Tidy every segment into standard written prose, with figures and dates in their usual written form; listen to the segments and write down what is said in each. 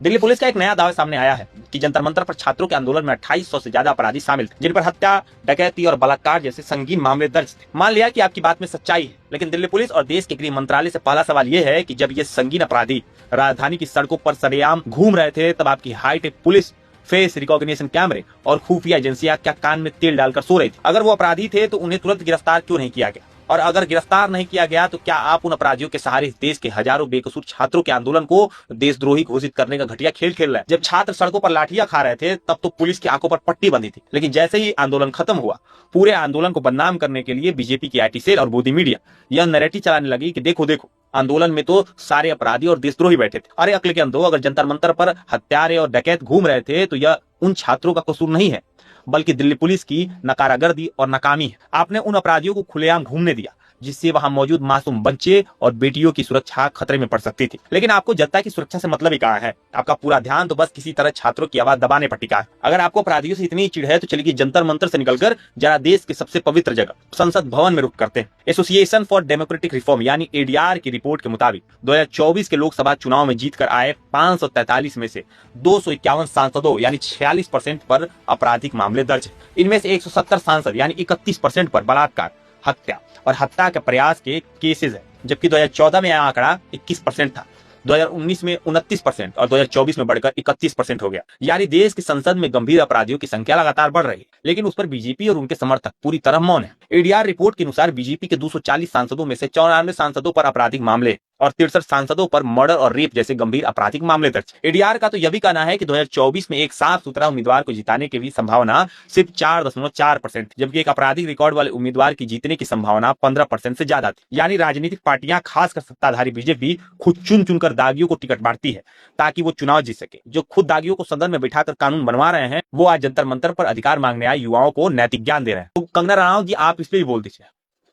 Delhi police का एक नया दावा सामने आया है कि जंतर मंतर पर छात्रों के आंदोलन में 2800 से ज्यादा अपराधी शामिल थे, जिन पर हत्या, डकैती और बलात्कार जैसे संगीन मामले दर्ज थे। मान लिया कि आपकी बात में सच्चाई है, लेकिन दिल्ली पुलिस और देश के गृह मंत्रालय से पहला सवाल ये है कि जब ये संगीन अपराधी राजधानी की सड़कों पर सरेआम घूम रहे थे, तब आपकी हाईटेक पुलिस, फेस रिकॉग्निशन कैमरे और खुफिया एजेंसियां क्या कान में तेल डालकर सो रही थी? अगर वो अपराधी थे तो उन्हें तुरंत गिरफ्तार क्यों नहीं किया गया? और अगर गिरफ्तार नहीं किया गया तो क्या आप उन अपराधियों के सहारे इस देश के हजारों बेकसूर छात्रों के आंदोलन को देशद्रोही घोषित करने का घटिया खेल खेल रहे हैं? जब छात्र सड़कों पर लाठियां खा रहे थे, तब तो पुलिस की आंखों पर पट्टी बंधी थी, लेकिन जैसे ही आंदोलन खत्म हुआ, पूरे आंदोलन को बदनाम करने के लिए बीजेपी की आईटी सेल और मोदी मीडिया यह नैरेटिव चलाने लगी कि देखो देखो, आंदोलन में तो सारे अपराधी और देशद्रोही बैठे थे। अरे अकल के अंधो, अगर जंतर मंतर पर हत्यारे और डकैत घूम रहे थे तो यह उन छात्रों का कसूर नहीं है, बल्कि दिल्ली पुलिस की नकारागर्दी और नाकामी है। आपने उन अपराधियों को खुलेआम घूमने दिया, जिससे वहां मौजूद मासूम बच्चे और बेटियों की सुरक्षा खतरे में पड़ सकती थी। लेकिन आपको जनता की सुरक्षा से मतलब ही कहां है? आपका पूरा ध्यान तो बस किसी तरह छात्रों की आवाज दबाने पर टिका है। अगर आपको अपराधियों से इतनी चिढ़ है तो चलिए जंतर मंतर से निकलकर जरा देश के सबसे पवित्र जगह संसद भवन में रुक करते हैं। एसोसिएशन फॉर डेमोक्रेटिक रिफॉर्म यानी एडीआर की रिपोर्ट के मुताबिक 2024 के लोकसभा चुनाव में जीतकर आए 543 में से 251 सांसदों यानी 46% पर आपराधिक मामले दर्ज है। इनमें से 170 सांसद यानी 31% पर बलात्कार, हत्या और हत्या के प्रयास के केसेस है, जबकि 2014 में यह आंकड़ा 21% था, 2019 में 29% और 2024 में बढ़कर 31% हो गया। यानी देश की संसद में गंभीर अपराधियों की संख्या लगातार बढ़ रही है, लेकिन उस पर बीजेपी और उनके समर्थक पूरी तरह मौन है। एडीआर रिपोर्ट के अनुसार बीजेपी के 240 सांसदों में से 94 सांसदों पर आपराधिक मामले और 63 सांसदों पर मर्डर और रेप जैसे गंभीर आपराधिक मामले दर्ज। एडीआर का तो यह भी कहना है कि 2024 में एक साफ सुथरा उम्मीदवार को जिताने की भी संभावना सिर्फ 4.4%, जबकि एक आपराधिक रिकॉर्ड वाले उम्मीदवार की जीतने की संभावना 15% से ज्यादा थी। यानी राजनीतिक पार्टियां, खासकर सत्ताधारी बीजेपी, खुद चुन चुनकर दागियों को टिकट बांटती है ताकि वो चुनाव जीत सके। जो खुद दागियों को सदन में बिठाकर कानून बनवा रहे हैं, वो आज जंतर मंतर पर अधिकार मांगने आए युवाओं को नैतिक ज्ञान दे रहे हैं। तो कंगना रनावत जी, आप इस पे भी बोल दीजिए,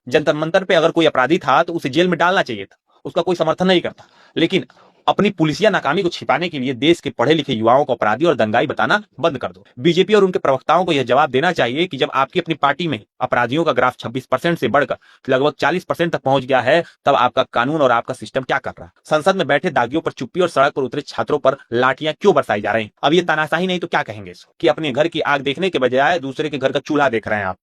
जंतर मंतर पे अगर कोई अपराधी था तो उसे जेल में डालना चाहिए था, उसका कोई समर्थन नहीं करता, लेकिन अपनी पुलिसिया नाकामी को छिपाने के लिए देश के पढ़े लिखे युवाओं को अपराधी और दंगाई बताना बंद कर दो। बीजेपी और उनके प्रवक्ताओं को यह जवाब देना चाहिए कि जब आपकी अपनी पार्टी में अपराधियों का ग्राफ 26% से बढ़कर लगभग 40% तक पहुंच गया है, तब आपका कानून और आपका सिस्टम क्या कर रहा है? संसद में बैठे दागियों पर चुप्पी और सड़क पर उतरे छात्रों पर लाठियां क्यों बरसाई जा रही हैं? अब ये तानाशाही नहीं तो क्या कहेंगे इसको, कि अपने घर की आग देखने के बजाय दूसरे के घर का चूल्हा देख रहे हैं आप।